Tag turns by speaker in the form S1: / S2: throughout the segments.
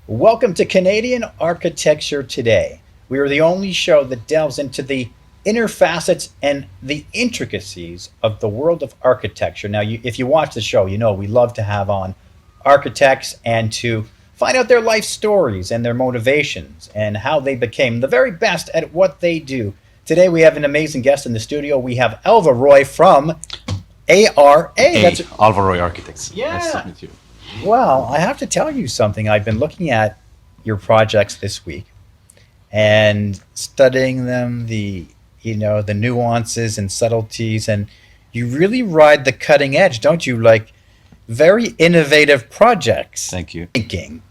S1: Welcome to Canadian Architecture Today. We are the only show that delves into the inner facets and the intricacies of the world of architecture. Now, if you watch the show, you know we love to have on architects and to find out their life stories and their motivations and how they became the very best at what they do. Today, we have an amazing guest in the studio. We have Elva Roy from ARA.
S2: Hey, Alvaro Architects. Nice to
S1: Yeah.
S2: meet you.
S1: Well, I have to tell you something. I've been looking at your projects this week and studying them, the nuances and subtleties, and you really ride the cutting edge, don't you? Like very innovative projects.
S2: Thank you.
S1: Thinking,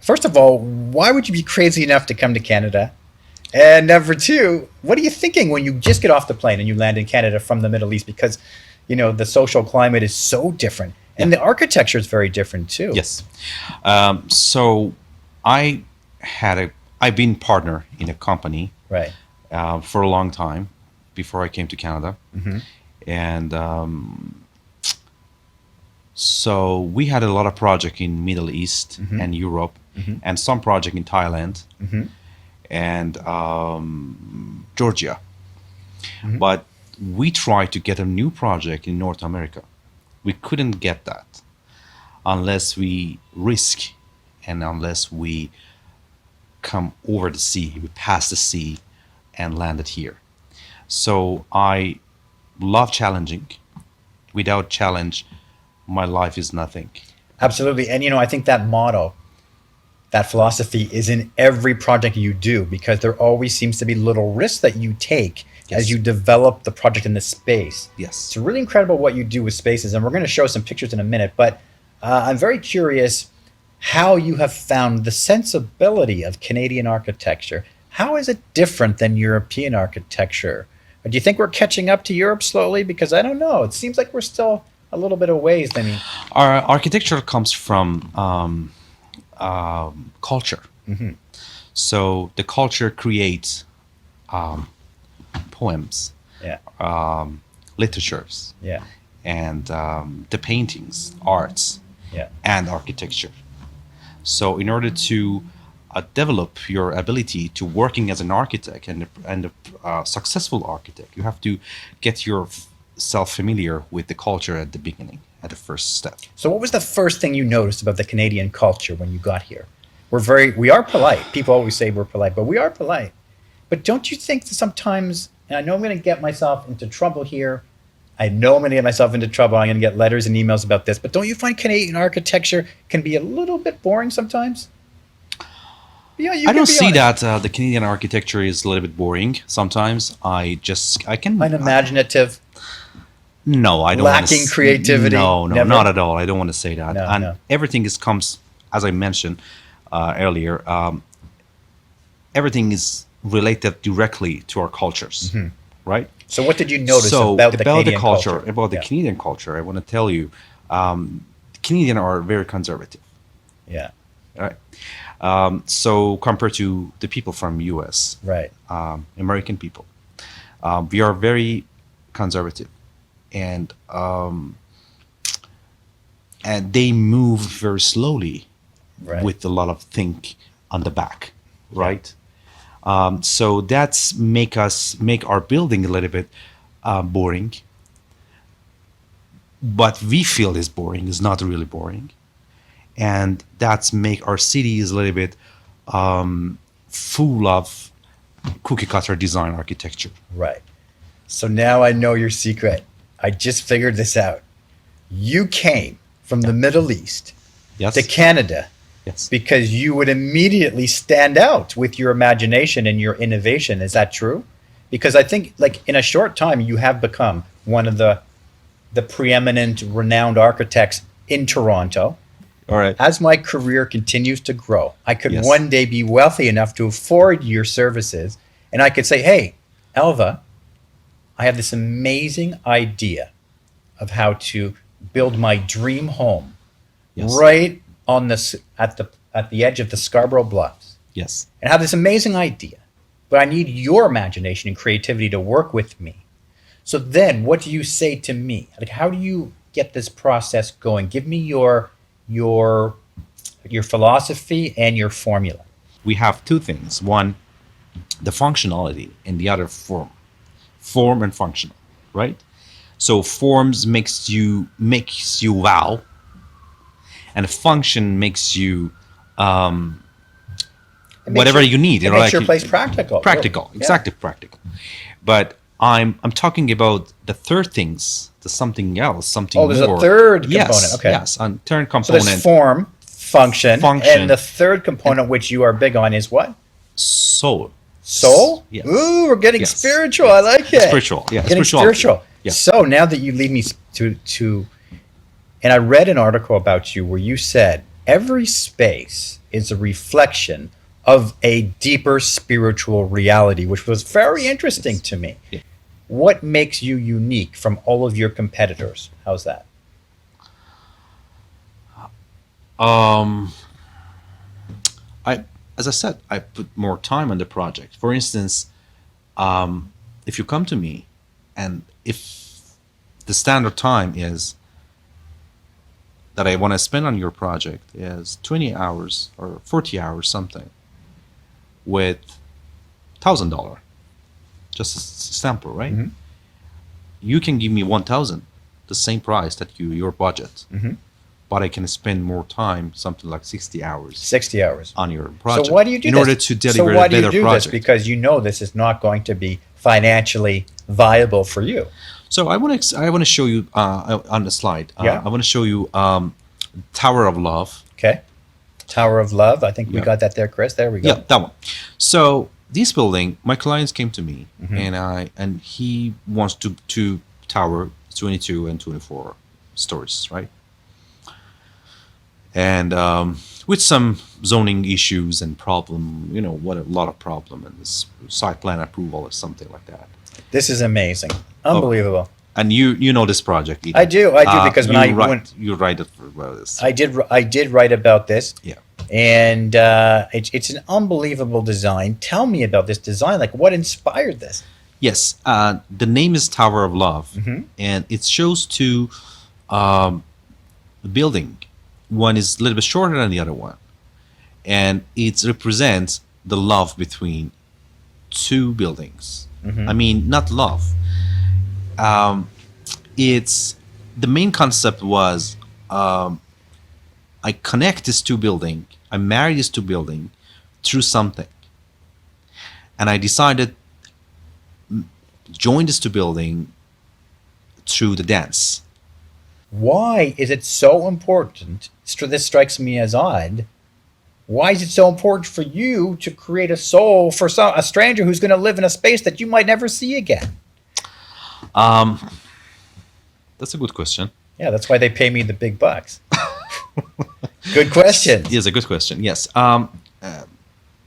S1: first of all, why would you be crazy enough to come to Canada? And number two, what are you thinking when you just get off the plane and you land in Canada from the Middle East? Because the social climate is so different, and
S2: Yeah.
S1: the architecture is very different too.
S2: Yes. So I I've been partner in a company
S1: Right.
S2: for a long time before I came to Canada,
S1: Hmm.
S2: and so we had a lot of project in Middle East
S1: Hmm.
S2: and Europe,
S1: Hmm.
S2: and some project in Thailand
S1: Hmm.
S2: and Georgia.
S1: Hmm.
S2: But we tried to get a new project in North America. We couldn't get that unless we risk and unless we come over the sea, we pass the sea and landed here. So I love challenging. Without challenge, my life is nothing.
S1: Absolutely. And I think that motto, that philosophy is in every project you do because there always seems to be little risks that you take as
S2: Yes.
S1: you develop the project in the space. It's
S2: Yes.
S1: really incredible what you do with spaces, and we're going to show some pictures in a minute. But I'm very curious how you have found the sensibility of Canadian architecture. How is it different than European architecture? Or do you think we're catching up to Europe slowly? Because I don't know. It seems like we're still a little bit of ways. I mean,
S2: Our architecture comes from culture.
S1: hmm.
S2: So the culture creates poems,
S1: Yeah,
S2: literatures,
S1: yeah,
S2: and the paintings, arts,
S1: yeah.
S2: and architecture. So in order to develop your ability to working as an architect and a successful architect, you have to get yourself familiar with the culture at the beginning, at the first step.
S1: So, what was the first thing you noticed about the Canadian culture when you got here? We are polite. People always say we're polite, but we are polite. But don't you think that sometimes, and I know I'm going to get myself into trouble here. I know I'm going to get myself into trouble. I'm going to get letters and emails about this. But don't you find Canadian architecture can be a little bit boring sometimes? Yeah, you
S2: I
S1: can
S2: don't
S1: be
S2: see
S1: honest.
S2: that the Canadian architecture is a little bit boring. Sometimes I can
S1: Unimaginative,
S2: no, I don't want
S1: lacking
S2: to.
S1: creativity.
S2: No, no, not
S1: Never.
S2: at all. I don't want to say that.
S1: No,
S2: And
S1: no.
S2: everything is comes, as I mentioned earlier. Everything is related directly to our cultures,
S1: Hmm.
S2: right?
S1: So, what did you notice
S2: So
S1: about the Canadian
S2: culture,
S1: culture?
S2: about the
S1: Yeah,
S2: Canadian culture, I want to tell you, Canadian are very conservative,
S1: yeah,
S2: right? So compared to the people from U.S.,
S1: right.
S2: American people, we are very conservative, and they move very slowly
S1: Right.
S2: with a lot of think on the back,
S1: Yeah.
S2: right? So that's make our building a little bit boring, but we feel is boring. Is not really boring, and that's make our cities a little bit full of cookie cutter design architecture.
S1: Right. So now I know your secret. I just figured this out. You came from the
S2: Yeah.
S1: Middle East to
S2: Yes.
S1: Canada
S2: Yes.
S1: because you would immediately stand out with your imagination and your innovation. Is that true? Because I think like in a short time you have become one of the preeminent renowned architects in Toronto.
S2: All right.
S1: As my career continues to grow, I could
S2: Yes.
S1: one day be wealthy enough to afford your services and I could say, "Hey, Elva, I have this amazing idea of how to build my dream home
S2: Yes.
S1: right on this at the edge of the Scarborough Bluffs,
S2: Yes.
S1: and I have this amazing idea, but I need your imagination and creativity to work with me." So then, what do you say to me? Like, how do you get this process going? Give me your your philosophy and your formula.
S2: We have two things. One, the functionality, and the other form and functional, right? So forms makes you wow, and function makes you
S1: It makes
S2: whatever
S1: your,
S2: you need.
S1: it makes your place practical.
S2: Practical,
S1: really.
S2: exactly practical. But I'm talking about the third things, the something else, something
S1: Oh, there's
S2: more.
S1: a third
S2: Yes,
S1: component. Okay.
S2: yes, and third
S1: So
S2: component.
S1: there's form, function,
S2: Function.
S1: and the third component, which you are big on, is what?
S2: Soul.
S1: Soul?
S2: Yes.
S1: Ooh, we're getting
S2: Yes.
S1: spiritual. I like it.
S2: Spiritual. Yeah.
S1: Getting
S2: Spirituality.
S1: spiritual.
S2: Yeah.
S1: So now that you lead me to, and I read an article about you where you said every space is a reflection of a deeper spiritual reality, which was very interesting to me.
S2: Yeah.
S1: What makes you unique from all of your competitors? How's that?
S2: I, as I said, I put more time on the project. For instance, if you come to me, and if the standard time is that I want to spend on your project is 20 hours or 40 hours, something, with $1,000, just a sample, right?
S1: Mhm.
S2: You can give me 1,000, the same price that your budget,
S1: Mhm.
S2: but I can spend more time, something like 60 hours
S1: 60 hours.
S2: on your project.
S1: So why do you do
S2: in
S1: this?
S2: order to deliver
S1: so why
S2: a
S1: do you
S2: better
S1: do
S2: project?
S1: this? Because you know this is not going to be financially viable for you.
S2: So I want to show you on the slide.
S1: Yeah.
S2: I want to show you Tower of Love.
S1: Okay. Tower of Love. I think we
S2: Yeah.
S1: got that there, Chris. There we go.
S2: Yeah, that one. So this building, my clients came to me,
S1: Mhm.
S2: and he wants to tower 22 and 24 stories, right? And with some zoning issues and problem, what a lot of problem, and this site plan approval or something like that.
S1: This is amazing. Unbelievable.
S2: And you know this project, Ethan.
S1: I do because when
S2: you write it about this.
S1: I did write about this.
S2: Yeah.
S1: And it's an unbelievable design. Tell me about this design. Like, what inspired this?
S2: Yes, the name is Tower of Love, and it shows two building. One is a little bit shorter than the other one, and it represents the love between two buildings. I mean, not love. It's the main concept was I connect these two building. I marry these two building through something, and I decided join this two building through the dance.
S1: Why is it so important? This strikes me as odd. Why is it so important for you to create a soul for a stranger who's going to live in a space that you might never see again?
S2: That's a good question.
S1: Yeah, that's why they pay me the big bucks. Good question.
S2: Yes, a good question. Yes,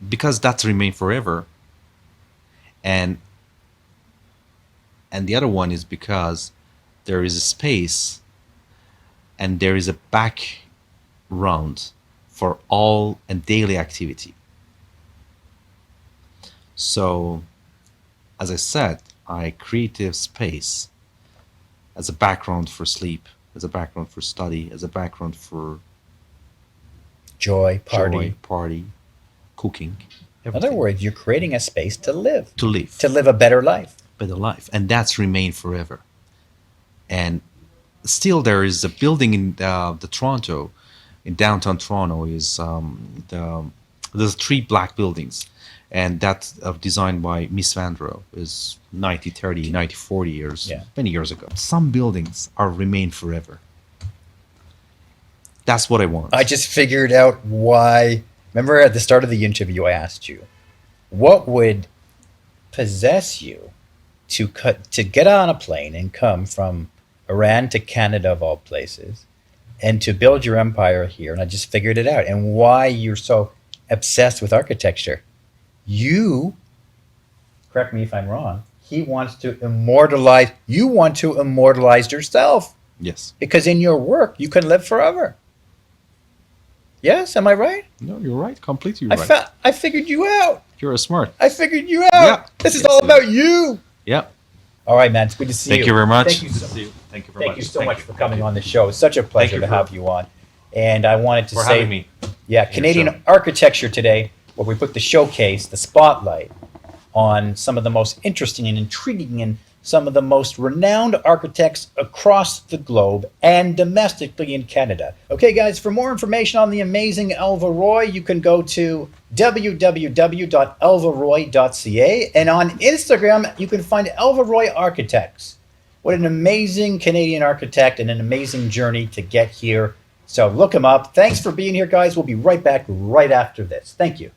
S2: because that's remain forever, and the other one is because there is a space, and there is a background for all and daily activity. So, as I said, I create a space as a background for sleep, as a background for study, as a background for
S1: Joy,
S2: party, cooking.
S1: In other words, you're creating a space to live,
S2: to live,
S1: to live a better life.
S2: better life, and that's remain forever. And still, there is a building in the Toronto, in downtown Toronto, is there's three black buildings, and that's designed by Miss Vandro, is 1930, 1940 years,
S1: Yeah.
S2: many years ago. Some buildings are remain forever. That's what I want.
S1: I just figured out why. Remember at the start of the interview, I asked you, what would possess you to get on a plane and come from Iran to Canada, of all places, and to build your empire here? And I just figured it out. And why you're so obsessed with architecture. You, correct me if I'm wrong, you want to immortalize yourself,
S2: Yes.
S1: because in your work, you can live forever. Yes, am I right?
S2: No, you're right. Completely right.
S1: I figured you out.
S2: You're a smart.
S1: I figured you out.
S2: Yeah.
S1: This is
S2: Yes,
S1: all
S2: it
S1: about
S2: is.
S1: you.
S2: Yeah.
S1: All right, man. It's good to see you.
S2: Thank you very much.
S1: Thank you so,
S2: Thank you very
S1: thank
S2: much.
S1: you so much for coming on the show. It's such a pleasure
S2: you
S1: to
S2: for-
S1: have you on. And I wanted to
S2: For
S1: say,
S2: having me.
S1: yeah,
S2: your
S1: Canadian
S2: show.
S1: Architecture Today, where we put the showcase, the spotlight on some of the most interesting and intriguing and some of the most renowned architects across the globe and domestically in Canada. Okay, guys, for more information on the amazing Elva Roy, you can go to www.elvaroy.ca, and on Instagram, you can find Elva Roy Architects. What an amazing Canadian architect and an amazing journey to get here. So look him up. Thanks for being here, guys. We'll be right back right after this. Thank you.